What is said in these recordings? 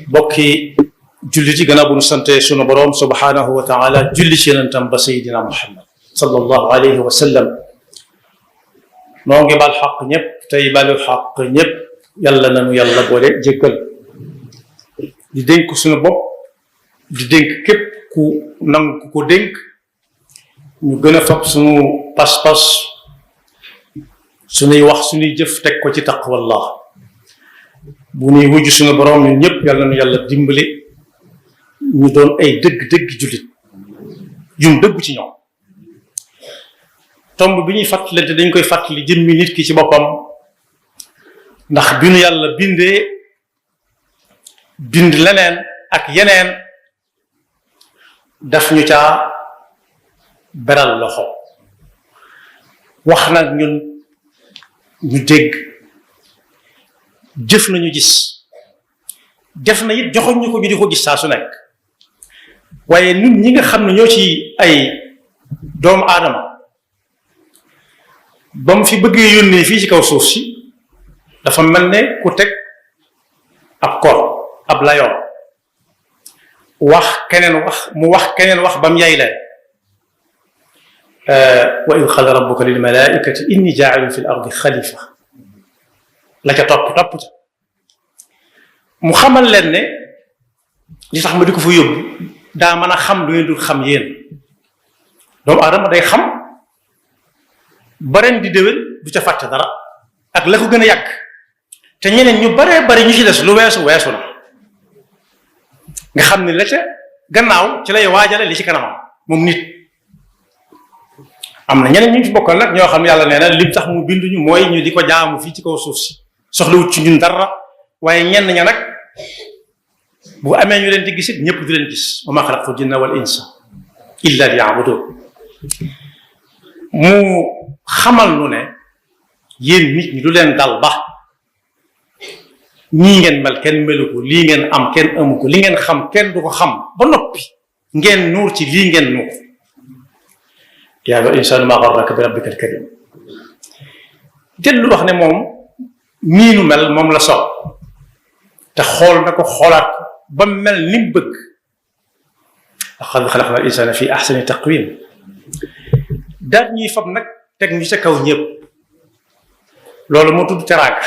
bokki julli ci gannaaw bu nu sante sunu boroom subhaanahu wa taala julli ci yonentam ba sayidina muhammad sallallahu alayhi wa sallam noo ngi bal xaq ñëpp tey balu xaq ñëpp yàlla nanu yàlla boole jéggal di dénk suñu bopp di dénk képp ku nangu ku ko dénk ñu gën a fab suñu pas-pas suñuy wax suñuy jëf teg ko ci taqwallah bu ñuy wujj suñu boroom ñun ñëpp yàlla nanu yàlla dimbali ñu doon ay dëgg-dëgg jullit yum dëggu ci ñoom tomb bi ñuy fàttalante dañ koy fàttali jëmmi nit ki ci boppam ndax bi nu yàlla bindee bind leneen ak yeneen daf ñu caa beral loxo wax nag ñun ñu dégg jëf nañu gis def na it joxoñ ñu ko ñu di ko gis saa su nekk waaye nit ñi nga xam ne ñoo ci ay doomu aadama ba mu fi bëggee yónnee fii ci kaw suuf si dafa mel ne ku teg ab kor ab layoon wax keneen wax ba mu yay leen wa id qala rabbuka lil malaikati inni jaa'ilun fi l ardi xalifa la ca topp ca mu xamal leen ne li tax ma di ko fa yóbbu daa mën a xam lu ngeen dul xam yéen doomu aadama day xam ba ren di déwén du ca fàtte dara ak la ko gën a yàgg te ñeneen ñu baree bari ñu ci des lu weesu na nga xam ne la ca gannaaw ci lay waajale li ci kanamam moom nit am na ñeneen ñu fi bokkal nag ñoo xam yàlla nee na lim tax mu binduñu mooy ñu di ko jaamu fii ci kaw suuf si soxlawut ci ñun dara waaye ñenn ña nag bu amee ñu leen di gisit ñëpp di leen gis wa ma xalaqtu jinna wal insa illa liya'budun mu xamal nu ne yéen nit ñi du leen dal ba ñii ngeen mel kenn melu ko lii ngeen am kenn amu ko li ngeen xam kenn du ko xam ba noppi ngeen nuur ci lii ngeen nuur yaa ayyuhal insaanu maa garraka bi rabbikal kariim dellu wax ne moom nii nu mel moom la sopp te xool na ko xoolaat ko ba mel ni mu bëgg laqad xalaqnal insaana fi ahsani taqwiim daal ñuy fab nag teg ñu ca kaw ñëpp loolu moo tudd teraanga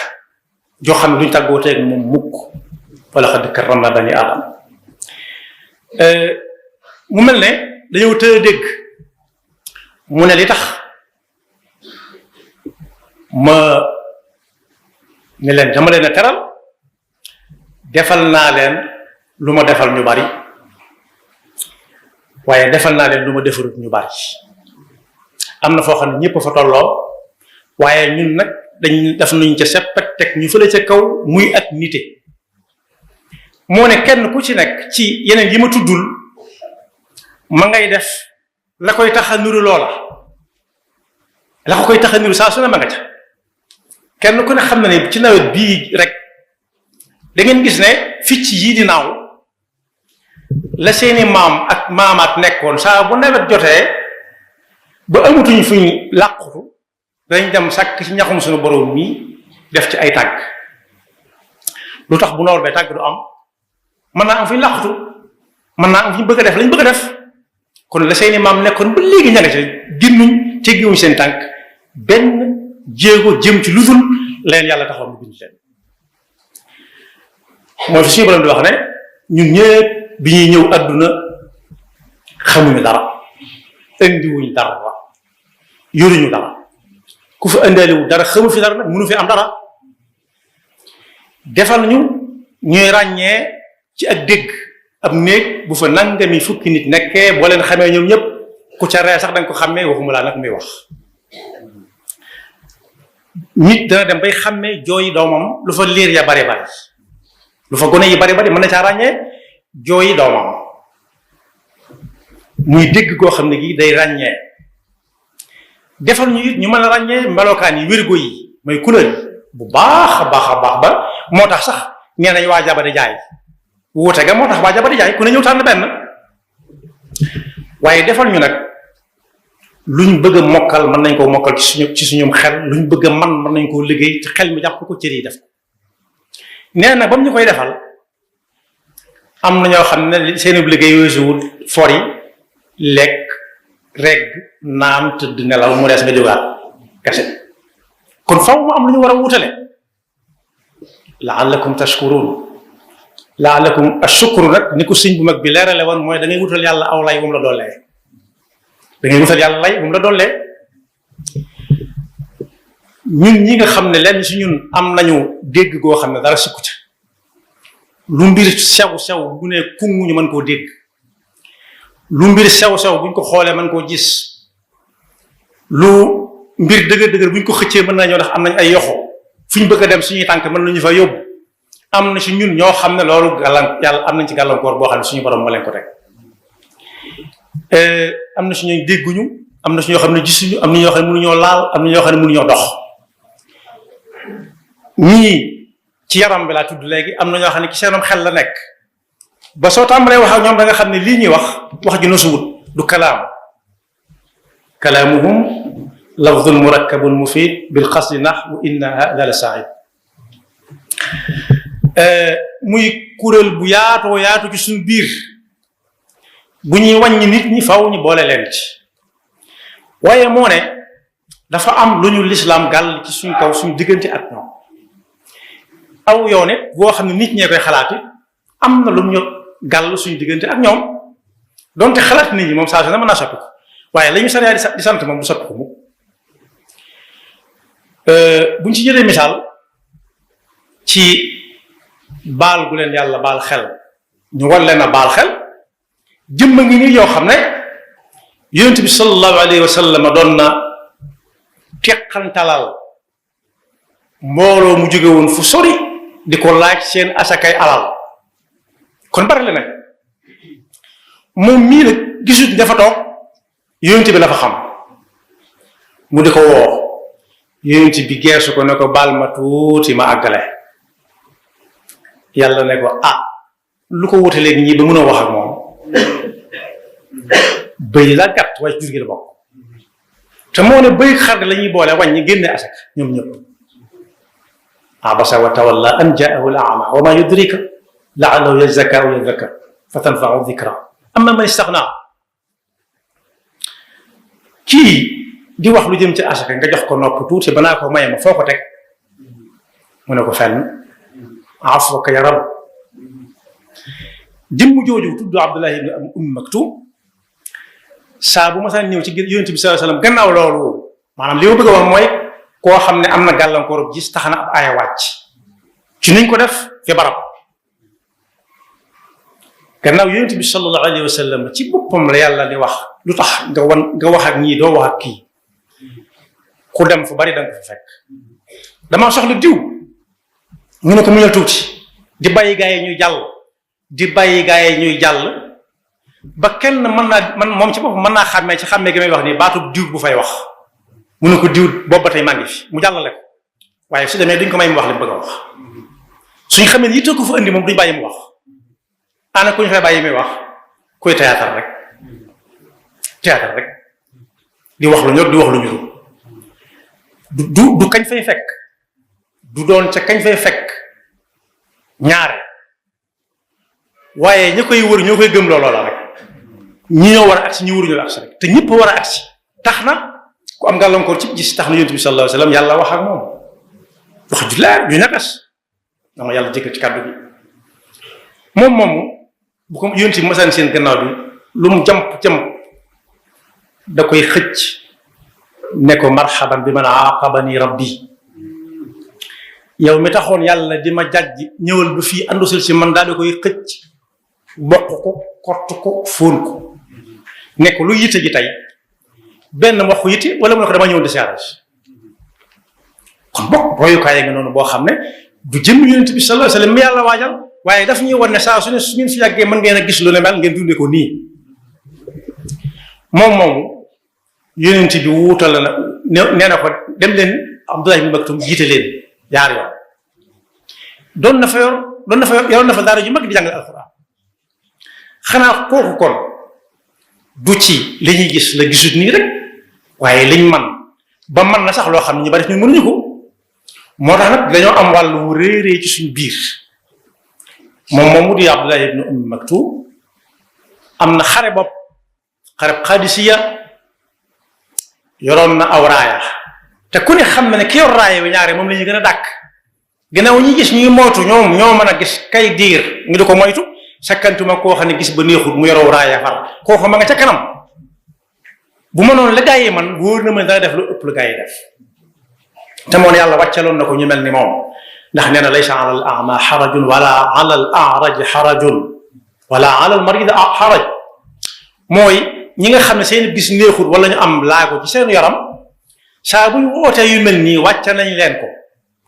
joo xam ne duñ tàggoo teeg moom mukk wa laqad karramnaa banii aadama mu mel ne dañoo tëye dégg mu ne li tax ma ne leen dama leen a teral defal naa leen lu ma defal ñu bari waaye defal naa leen lu ma defarut ñu bari am na foo xam ne ñëpp fa tolloo waaye ñun nag dañ def nañ ca seppat teg ñu fële ca kaw muy ak nite moo ne kenn ku ci nekk ci yeneen yi ma tuddul ma ngay def la koy tax a nuru loola la ko koy tax a nuru saa su ne ma nga ca kenn ku ne xam na ne ci nawet bii rek da ngeen gis ne picc yii di naaw la seeni maam ak maamaat nekkoon saa bu nawet jotee ba amatuñ fuñ làqutu dañ dem sàkk ci ñaxum suñu borom mi def ci ay tàgg lu tax bu noor bee tàgg du am mën naa am fuñ làqutu mën naa am fuñ bëgg a def lañ bëgg a def kon la seeni maam nekkoon ba léegi ña nga ca ginnuñ teggiwuñ seen tànk benn jéego jëm ci lu dul leen yàlla taxaw mu bind leen mooy fi suñu borom di wax ne ñun ñëpp bi ñuy ñëw àdduna xamuñu dara indiwuñ dara yoruñu dara ku fi indaaliwu dara xamu fi dara nag mënu fi am dara defal ñu ñuy ràññee ci ak dégg ab néeg bu fa nangami fukki nit nekkee boo leen xamee ñoom ñëpp ku ca ree sax danga ko xàmmee waxuma laa nag muy wax nit dana dem bay xàmmee jooyi doomam lu fa liir ya bare bari lu fa gone yi bari bari mën na caa ràññee jooyi doomam muy dégg koo xam ne gi day ràññee defal ñu it ñu mën a ràññee melokaan yi wérgo yi mooy couleur yi bu baax a baax ba moo tax sax nee nañ waa jaba di jaay wuute ga moo tax waa jaba di jaay ku ne ñëw tànn benn waaye defal ñu nag luñ bëgg a mokkal mën nañ koo mokkal ci suñum xel luñ bëgg a mën nañ koo liggéey ci xel mi jàpp ko cër yi def ko nee na ba mu ñu koy defal am na ñoo xam ne seen liggéey weesuwul for yi lekk regg naan tëdd nelaw mu des nga jógaat kese kon faw mu am lu ñu war a wutale la'allakum tashkurun la'allakum ashukru nag ni ko sëñ bu mag bi leerale woon mooy da ngay wutal yàlla aw lay bu mu la dollee da ngay wutal yàlla lay bu mu la dollee ñun ñi nga xam ne lenn si ñun am nañu dégg goo xam ne dara sikku ca lu mbir sew bu ne kungu ñu mën koo dégg lu mbir sew buñ ko xoolee mën koo gis lu mbir dëgër buñ ko xëccee mën nañoo ndax am nañ ay yoxo fu ñu bëgg a dem suñuy tànk mën nañu fa yóbbu am na si ñun ñoo xam ne loolu yàlla am nañ ci gàllankoor boo xam ne suñu borom moo leen ko teg am na si ñooy dégguñu am na si ñoo xam ne gisuñu am na ñoo xam ne mënuñoo laal am na ñoo xam ne mënuñoo dox ñii ci yaram bi laa tudd léegi am na ñoo xam ne ci seenam xel la nekk ba soo tàmbalee wax ak ñoom da nga xam ne lii ñuy wax ju nosuwut du kalaam kalaamuhum lafdun murakkabun mufid bil qasdi nahwu inna hada la said muy kuréel bu yaatu ci suñu biir bu ñuy wàññi nit ñi faw ñu boole leen ci waaye moo ne dafa am lu ñu lislaam gàll ci suñ kaw suñu diggante ak ñoom aw yoon it boo xam ne nit ñee koy xalaati am na lu ñu gàll suñu diggante ak ñoom donte xalaat nit ñi moom saa su ne mën naa soppi ko waaye la ñu sariya di sant moom du soppi ko mu buñ ci jëlee misaal ci baal gu leen yàlla baal xel ñu war leen a baal xel jëmma ngi nii yoo xam ne yonent bi sallallahu alayhi wa sallam doon na teqantalal mbooloo mu jóge woon fu sori di ko laaj seen asakay alal kon bari la nag moom mii nag gisut dafa toog yonent bi la fa xam mu di ko woo yonent bi geesu ko ne ko baal ma tuuti ma àggale yàlla ne ko lu ko wute léegi ñii ba mën a wax ak moom bëy la gàtt waaye jur gi la bokk te moo ne bëy xar la ñuy boole wàññi génne asak ñoom ñëpp abasa wa tawalla an jaahu al a'ma wa ma yudrika la'allahu yazakka aw yadhakkar fa tanfa'u dhikra amma man istaghna kii di wax lu jëm ci asaka nga jox ko nopp tuuti banaa ko maye ma foo ko teg mu ne ko fenn afwaka ya rab jëmm jooju tudd Abdullahi ibn Maktum saa bu ma saa ñëw ci yonent bi sallallahu alayhi wasallam gannaaw loolu maanaam li ma bëgg a wax mooy koo xam ne am na gàllankoor gis tax na ab aaya wàcc ci niñ ko def fi barab gannaaw yonent bi sallallahu alayhi wasallam ci boppam la yàlla di wax lu tax nga wax ak ñii doo wax ak kii ku dem fu bari danga ko fa fekk dama soxla diw ñu ne ko muñal tuuti di bàyyi gaa yi ñuy jàll ba kenn man moom ci boppam mën naa xàmmee ci xàmmee gi may wax nii baatu diw bu fay wax mu ne ko diw boobu ba tey maa ngi fi mu jàllale ko waaye su demee duñ ko may mu wax li mu bëgg a wax suñ xamee yitte ko fa indi moom duñ bàyyi mu wax ana ku ñu fay bàyyi muy wax kuy théâtre rek di wax lu ñor di wax lu ñuru du kañ fay fekk du doon ca kañ fay fekk ñaare waaye ña koy wër ñoo koy gëm looloo la rek ñi ñoo war a agsi ñi wëruñu la agsi rek te ñëpp war a agsi tax na ku am gàllankoor ci gis tax na yonent bi sallallahu alayhi wasallam yàlla wax ak moom wax ju leer ju ñagas dama yàlla jëkkal ci kàddu bi moom bu ko yonent bi masaan seen gannaaw bi lu mu jamp da koy xëcc ne ko marhaban bi man aqabani rabbi yow mi taxoon yàlla di ma jàjj ñëwal ba fii andusil si man daal di koy xëcc bokk ko kott ko fóon ko ne ko lu yitte ji tey benn wax ko yitte wala mu ne ko dama ñëw di siyaare kon bokk royukaay nga noonu boo xam ne du jëm yonent bi sallallahu alayhi wasallam mi yàlla waajal waaye daf ñuy wan ne saa su ngeen fi yàggee mën ngeen a gis lu ne mel ngeen dundee ko nii moom yonent bi wuutal na nee na ko dem leen Abdullah ibn Maktum jiite leen yaar yoon yoroon na fa daara ju mag di jàngal alxuraan xanaa kooku kon du ci li ñuy gis la gisut nii rek waaye liñ man ba man na sax loo xam ne ñu bari ñu mënuñu ko moo tax nag dañoo am wàllu réeree ci suñu biir moom mu di Abdullah ibn Maktum am na xare bopp xare Qadisiya yoroon na aw raaya te ku ne xam na ne ki yor raaya bi ñaare moom la ñuy gën a dàkk gannaaw ñi gis ñuy moytu ñoo mën a gis kay diir ngi di ko moytu sakkantuma koo xam ne gis ba neexul mu yoroo raaya far kooku ma nga ca kanam bu ma noonu la gaa yi man wóor na ma dana def lu ëpp lu gaa yi def te moom yàlla wàccaloon na ko ñu mel ni moom ndax nee na laysa ala al a'ma xarajun wala ala al a'raj xarajun wala ala al marid xaraj mooy ñi nga xam ne seen bis neexul wala ñu am laago ci seen yaram saa buñ wootee yu mel nii wàcca nañ leen ko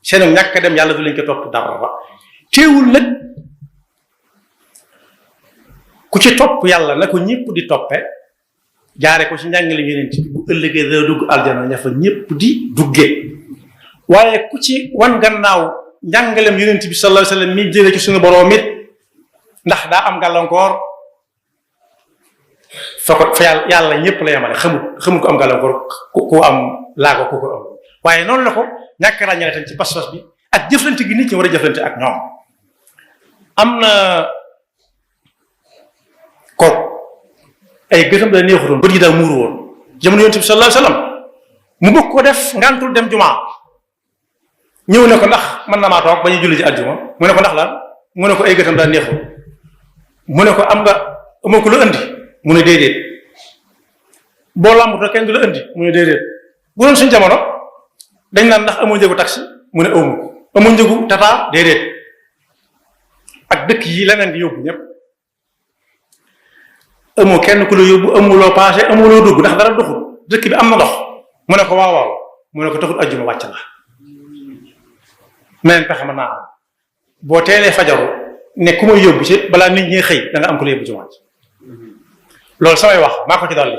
seen ñàkk dem yàlla du leen ko topp dara teewul nag ku ci topp yàlla na ko ñëpp di toppe jaare ko ci njàngale yeneen ci bu ëllëgee da dugg aljana ña fa ñëpp di duggee waaye ku ci wan gannaaw njàngalem yonent bi sallallahu alayhi wasallam mi jëlee ci suñu boroom it ndax daa am gàllankoor fa yàlla ñëpp la yemale xamul ko am gàllankoor ku am laago ku ko am waaye noonu la ko ñàkk ràññale tam ci pas-pas bi ak jëflante gi nit ñi war a jëflante ak ñoom am na kooku ay gëtam da neexutoon bët yi daa muuru woon jamono yonent bi sallallahu alayhi wasallam mu bëgg ko def ngantul dem jumaa ñëw ne ko ndax mën na maa toog ba ñu julli ji aljuma mu ne ko ndax lan mu ne ko ay gëtam daa neexul mu ne ko amoo ko la andi mu ne déedéet boo làmbutoo kenn du la andi mu ne déedéet bu doon suñ jamono dañ naan ndax amoo njëgu taxi mu ne amoo njëgu tata déedéet ak dëkk yi leneen di yóbbu ñëpp amoo kenn ku la yóbbu amuloo passé amuloo dugg ndax dara doxul dëkk bi am na ndox mu ne ko waaw mu ne ko taxul ajjuma wàcc la meneen pexe mën naa am boo teelee fajaru ne ku may yóbbu ci balaa nit ñi xëy da nga am ku la yóbbu ci wàcc loolu samay wax maa ko ci dolli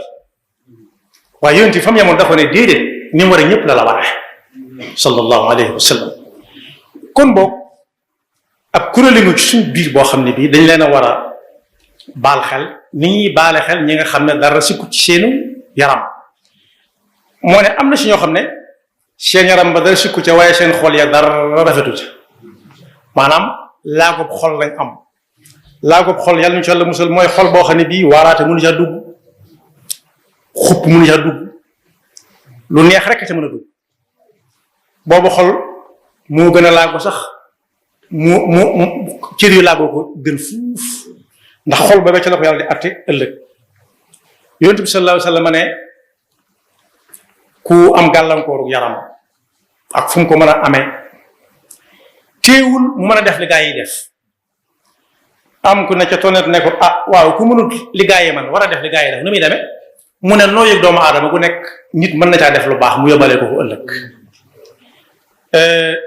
waaye yonent fa mu yemoon dafa ne déedéet ni mu war a ñëpp la la waree sallallahu alayhi wa sallam kon boog ab kuréelingu ci suñ biir boo xam ne bii dañ leen a war a baal xel ni ñuy baale xel ñi nga xam ne dara sikku ci seenu yaram moo ne am na si ñoo xam ne seen yaram ba dara sikku ca waaye seen xol ya dara rafetu ca maanaam laagub xol lañ am laagub xol yàlla ñu ci yàlla musal mooy xol boo xam ne bii waaraate mënu caa dugg xupp mënu caa dugg lu neex rek ca mën a dugg boobu xol moo gën a laago sax mu cër yu laagoo ko gën fuuf ndax xol ba ca la ko yàlla di atte ëllëg yonent bi sallallahu alayhi wa sallam ne ku am gàllankooru yaram ak fu mu ko mën a amee teewul mu mën a def li gaa yi def am ku ne ca tonet ne ko waaw ku mënut li gaa yi man war a def li gaa yi def nu muy demee mu ne noo yëg doomu aadama ku nekk nit mën na caa def lu baax mu yóbbalee ko ko ëllëg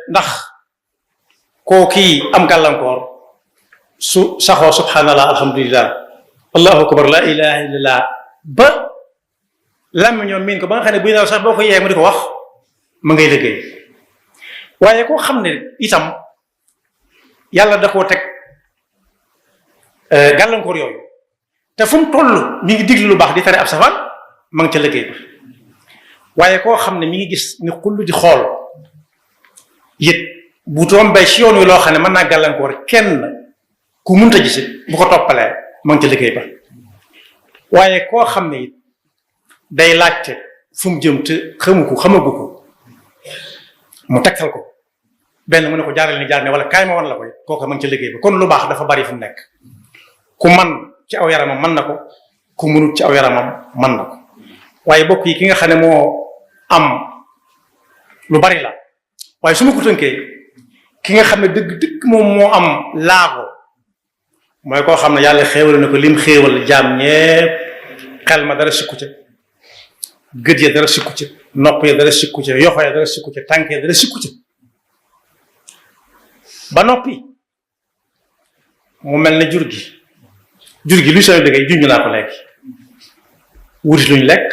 ndax koo kii am gàllankoor su saxoo subhanallah alhamdulillah allahu akbar la ilaha illallah ba lam ñoom miin ko ba nga xam ne buy naaw sax boo ko yee mu di ko wax ma ngay liggéey waaye koo xam ne itam yàlla da koo teg gàllankoor yooyu te fu mu toll mi ngi diglu lu baax di tere ab safaan ma ngi ca liggéey ba waaye koo xam ne mi ngi gis ni xull di xool yët bu tombee ci yoon wi loo xam ne mën naa gàllankoor kenn ku munta gisit bu ko toppalee ma ngi ca liggéey ba waaye koo xam ne it day laajte fu mu jëm te xamagu ko mu tegtal ko benn mu ne ko jaaral ni jaar ne wala kaay ma wan la koy kooku ma ngi ca liggéey ba kon lu baax dafa bari fu mu nekk ku man ci aw yaramam mën na ko ku munut ci aw yaramam mën na ko waaye bokk yi ki nga xam ne moo am lu bari la waaye su ma ko tënkee ki nga xam ne dëgg moom moo am laago mooy koo xam ne yàlla xéewal na ko lim xéewal jaam ñépp xel ma dara sikku ca gët ya dara sikku ca nopp ya dara sikku ca yoxo ya dara sikku ca tànk ya dara sikku ca ba noppi mu mel ne jur gi luy sooy dëggee junj naa ko léegi wuti luñ lekk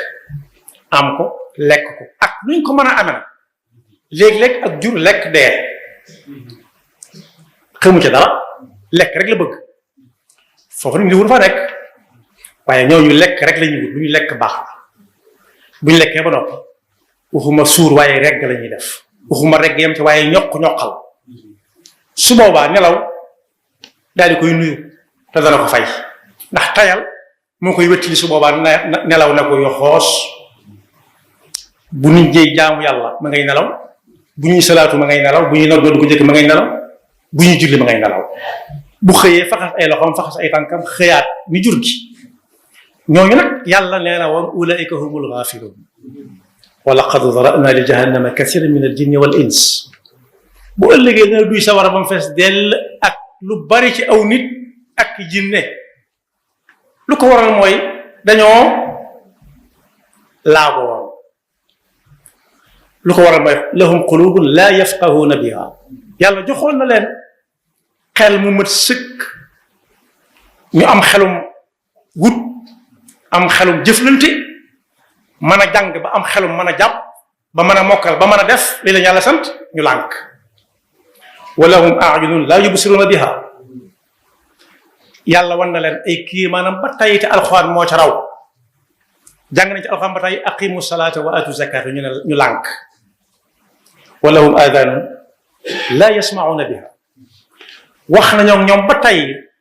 am ko lekk ko ak luñ ko mën a amee léeg-léeg ak jur lekk dee xamu ca dara lekk rek la bëgg foofu nit ñi wut fa nekk waaye ñooñu lekk rek la ñuy wut lu ñu lekk baax buñ lekkee ba noppi waxuma suur waaye regg la ñuy def waxuma regg yam ci waaye ñoqal su boobaa nelaw daal di koy nuyu te dana ko fay ndax tayal moo koy wéttali su boobaa nelaw na ko yoxoos bu nit ñey jaamu yàlla ma ngay nelaw bu ñuy salaatu ma ngay nelaw bu ñuy noddoo du ko jëkk ma ngay nelaw bu ñuy julli ma ngay nelaw bu xëyee faxas ay loxoom faxas ay tànkam xëyaat ni jur gi ñooñu nag yàlla nee na woon ulaika humul ghaafilun wa laqad zara'na li jahannama kathiran min al jinni wal ins bu ëllëgee dina duy sawara ba mu fees dell ak lu bari ci aw nit ak jinne lu ko waral mooy dañoo laago woon lu ko waral mooy lahum qulubun la yafqahuna biha yàlla joxoon na leen xel mu mat sëkk ñu am xelum wut am xelum jëflante mën a jàng ba am xelum mën a jàpp ba mën a mokkal ba mën a def li leen yàlla sant ñu lànk wa lahum a'yunun la yubsiruna biha yàlla wan na leen ay kii maanaam ba tey te alxuraan moo ca raw jàng nañ ci alxuraan ba tey aqimu salata wa atu zakata ñu ne ñu lànk wa lahum adanun la yasmauna biha wax nañoo ñoom ba tey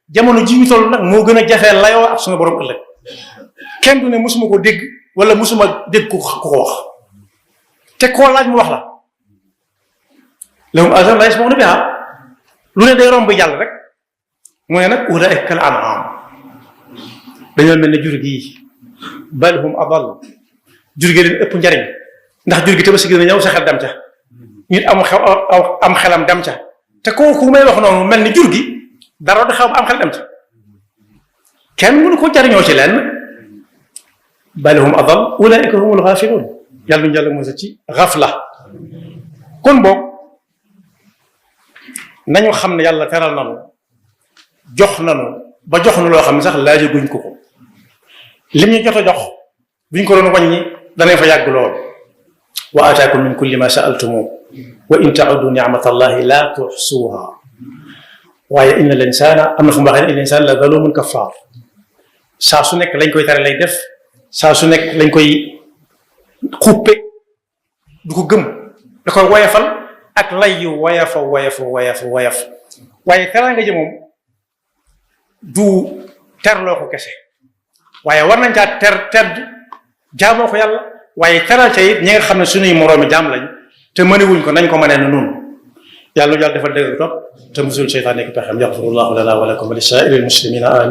jamono ji ñu toll nag moo gën a jafee layoo ak suñu borom ëllëg kenn du ne musuma ko dégg wala musuma dégg ku ko wax te koo laaj mu wax la lahum adanun la yasmauna biha lu ne day romb jàll rek mu ne nag ulaa'ika kal an'aam dañoo mel ne jur gi bal hum adall jur gi leen ëpp njariñ ndax jur gi tabaski gën a ñëw sa xel dem ca nit am xelam dem ca te kooku may wax noonu mel ni jur gi dara du xew am xel dem ca kenn mënu ko jariñoo ci lenn bal hum adall ulaa'ika humul ghaafiluun yàlla ñu jàll moosa ci ghafla kon boog nañu xam ne yàlla teral nanu jox nanu ba jox nu loo xam ne sax laajaguñ ko lim ñu jot a jox buñ ko doon wàññi danañ fa yàgg lool wa ataakum min kulli ma sa'altumu wa in ta'uddu ni'matallahi la tuhsuha waaye inna al insana am na fu mu waxee ne inna al insana la zalumun kaffaar saa su nekk lañ koy tere lay def saa su nekk lañ koy xuppe du ko gëm da koy woyafal ak lay yu woyafa waaye teraanga ji moom du terloo ko kese waaye war nañ caa tedd jaamoo ko yàlla waaye teral ca it ñi nga xam ne suñuy moroomi jaam lañ te mënewuñ ko nañ ko mënee na nun yàlla defal dëgg topp te musul seytaan nekk pexem yaxfirullahu lana wa lakum wa li saa'iril muslimina amin